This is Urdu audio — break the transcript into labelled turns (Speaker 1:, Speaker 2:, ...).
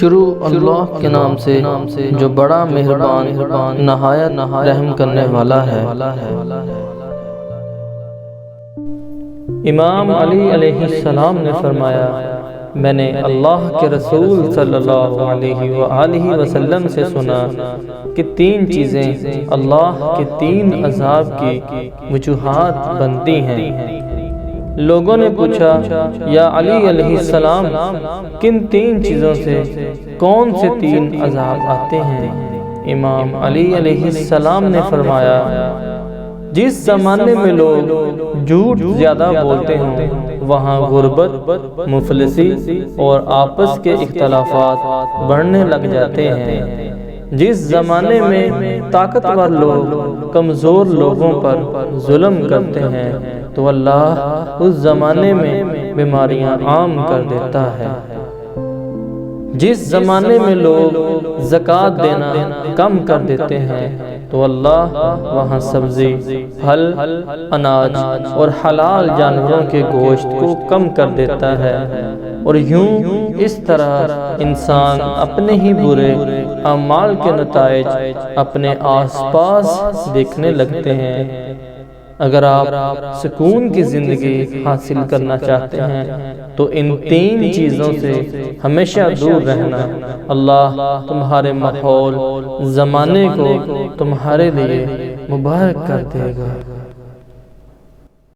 Speaker 1: شروع اللہ کے نام سے جو بڑا مہربان نہایت رحم کرنے والا ہے۔ امام علی علیہ السلام نے فرمایا، میں نے اللہ کے رسول صلی اللہ علیہ وآلہ وسلم سے سنا کہ 3 چیزیں اللہ کے 3 عذاب کی وجوہات بنتی ہیں۔ لوگوں نے پوچھا، یا علی علیہ السلام، کن 3 چیزوں سے کون سے 3 عذاب آتے ہیں؟ امام علی علیہ السلام نے فرمایا، جس زمانے میں لوگ جھوٹ زیادہ بولتے ہوں وہاں غربت، مفلسی اور آپس کے اختلافات بڑھنے لگ جاتے ہیں۔ جس زمانے میں طاقتور لوگ کمزور لوگوں پر ظلم کرتے ہیں تو اللہ اس زمانے میں بیماریاں عام کر دیتا ہے۔ جس زمانے میں لوگ زکوٰۃ دینا کم کر دیتے ہیں تو اللہ وہاں سبزی، پھل، اناج اور حلال جانوروں کے گوشت کو کم کر دیتا ہے، اور یوں اس طرح انسان اپنے ہی برے اعمال کے نتائج اپنے آس پاس دیکھنے لگتے ہیں۔ اگر آپ سکون کی زندگی حاصل کرنا چاہتے ہیں تو ان 3 چیزوں سے ہمیشہ دور رہنا۔ اللہ تمہارے ماحول، زمانے کو تمہارے لیے مبارک کر دے گا۔